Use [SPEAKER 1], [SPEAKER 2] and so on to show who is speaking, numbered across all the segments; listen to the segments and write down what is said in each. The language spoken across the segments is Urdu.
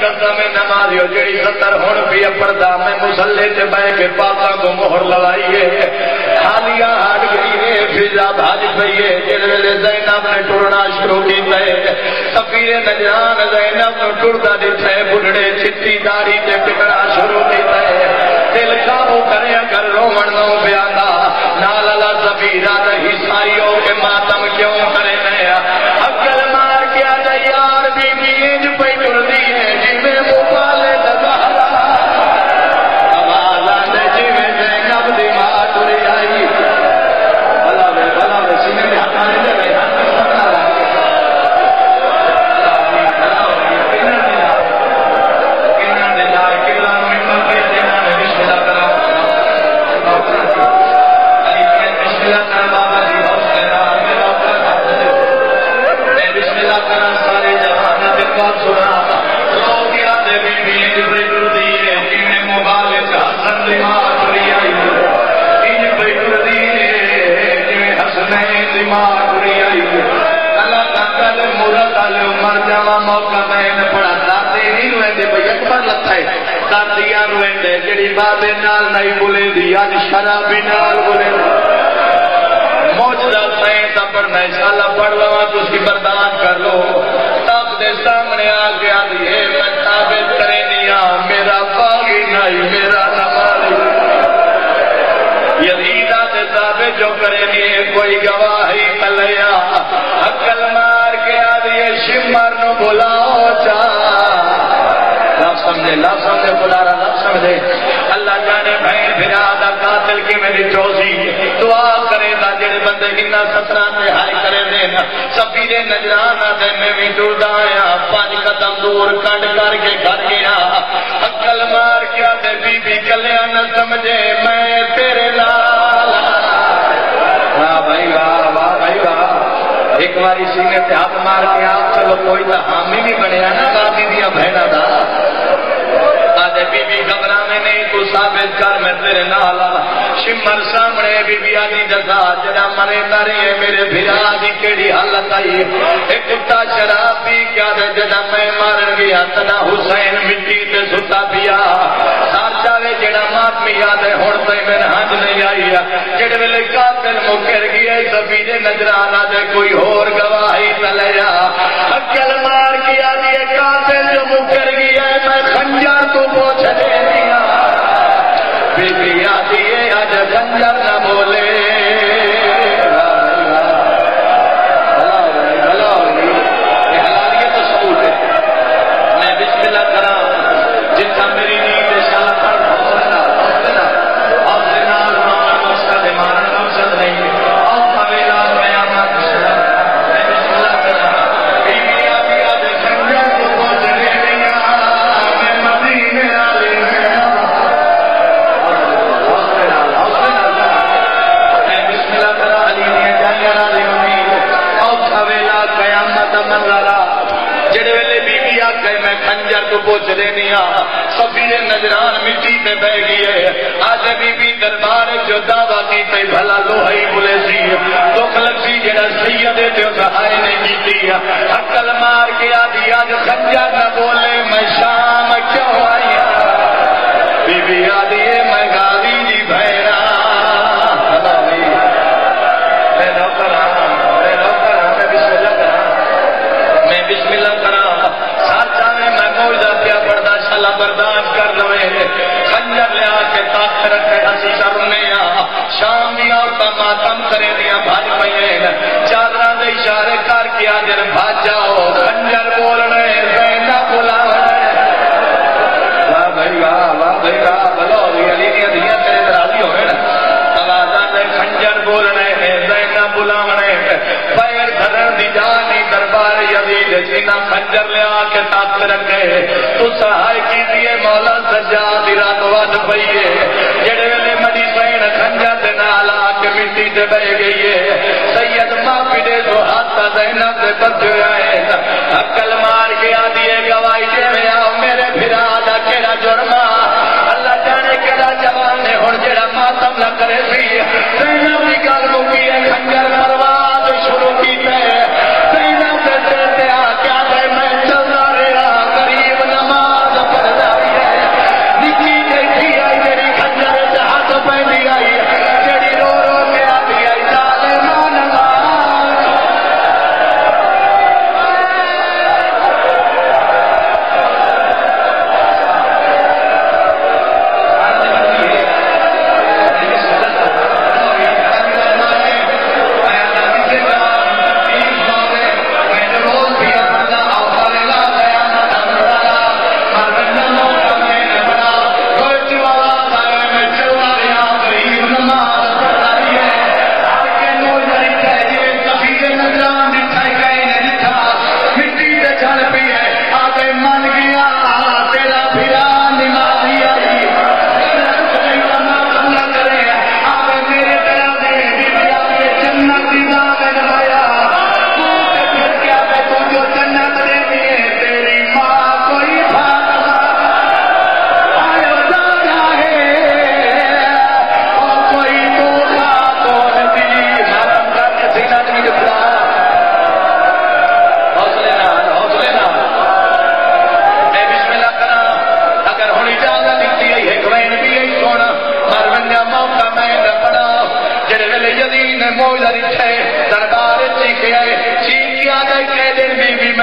[SPEAKER 1] قسم نمازیو جڑی 70 ہن پی پردہ میں مصلی تے بیٹھ کے پاکاں کو مہر لگائیے حالیاں ہٹ گئی ہے فضا بھاج پئی ہے جس ویلے زینب نے ٹرنا شروع کیتا ہے سفیر نجران زینب نو ٹردا دتا ہے بڈھڑے چٹی داڑھی تے پٹنا شروع کیتا ہے دل قابو کرے اگر رومن نو بیاندا نال اللہ سفیرہ نہیں سائیو کے ماتم کیوں کرے نیا عقل مار کے آجا یار بی بی انج پہ ٹردی ہے جی میں مبالے دزہرا آواز آنے جی میں زینب دی ماں ٹری آئی بلا بے سینے میں ہاتھ آنے دے گئے ہاتھ میں سب نہ رہا جڑی بابے نال نہیں بولے دی آج شرابی نال بولے موجودہ سائیں تا پڑھنا انشاءاللہ پڑھ لوا تو اس کی برداشت کر لو تب دے سامنے آ گیا دیئے میں ثابت کرے نیا میرا باغی نہیں میرا نمالی یزیدہ دے ثابت جو کرے نیے کوئی گواہی کلیا عقل مار کے آ دیئے شمر نو بلاؤ لفظ سمجھے خدا را لفظ سمجھے اللہ جانے بہن بھرا دا قاتل کی میری چوزی دعا کرے دا جڑے بندے گنا 17 نہائی کرے دینا سفیر نجران دے میں بھی ٹردا آیا 5 قدم دور کنڈ کر کے گھر گیا عقل مار کیا دے بی بی کلیا نہ سمجھے میں تیرے لال واہ بھائی واہ واہ بھائی واہ ایک باری سینے تے ہاتھ مار کے آپ چلو کوئی تا حامی بھی بنیا نا دادی دیا بہنا دا بی بی گھبرانے نہیں تو ثابت کر میں تیرے نالا شمر سامنے بی بی آدھی جزا جڑا مرے نہ رہے میرے بھرا دی کیڑی حالت آئی ایک کتا شراب پی کیا دے جڑا میں مارن گیا تنا حسین مٹی تے ستا پیا سار چاوے جڑا مات میا دے ہون تے میں ہنج نہیں آئی جڑے ویلے قاتل مکر گیا سفید نجرانا دے کوئی اور گواہی نہ لیا عقل مار کیا دیے قاتل جو مکر گیا میں خنجر تو پوچھ دے دیا بی بی آدھی ہے آج خنجر نہ بولے حلالیت تو ثبوت ہے میں بسم اللہ کرا جن کا میری نیت انشاءاللہ پڑھ حوصلہ مقصد مارن مقصد نہیں اور طویلہ قیامت میں بسم اللہ کرا بی بی آدھی آج خنجر تو پوچھ دے دیا میں مدینے آلے جڑے ویلے بی بی آکے میں خنجر تو پوچھ دینی سفیر نجران مٹی تے بہ گئی ہے آج بی بی دربار جو دعویٰ کی تے بھلا لوہی بولے سی دکھ لگسی جڑا سید تے سہائے نہیں کیتی عقل مار کے آدھی آج خنجر نہ بولے میں شام کیوں آئی بی بی آدھی میں غازی دی بہنا بسم اللہ کرا ساتھ میں موجہ کیا پردہ شالا برداشت کر لوے خنجر لے آکے تاکھ رکھے ہسی شرنے شام بھی اور ماتم کرے دیا بھاج پہنے چادرہ دے اشارے کر کیا جر بھاج جاؤ خنجر بولنے زینہ بلا واہ بھائی واہ بلو علی دیا دیا تیرے درازی ہوئے نا آوازہ دے خنجر بولنے زینہ بلاونے پیر دھرن دی جانی دربار یزید جنہ خنجر لے آکے تاکھ رکھے تو سہائی کی دیئے مولا سجاد رات واد پئیے جڑے ویلے مڑی سین خنجر دے نال آکے مٹی تے بہ گئی سید معافی دے تو ہاتھ زینب دے بچے آئے عقل مار کے آدھیے گواہی دے میں آؤ میرے بھرا دا کیڑا جرما اللہ جانے کیڑا جوان نے ہن جڑا ماتم نہ کرے سی زینب دی گل مکی ہے خنجر پرواز شروع کی تے زینب دے تے آ کیا میں چلنا رہا غریب نماز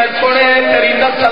[SPEAKER 1] میں سنے تیری نفس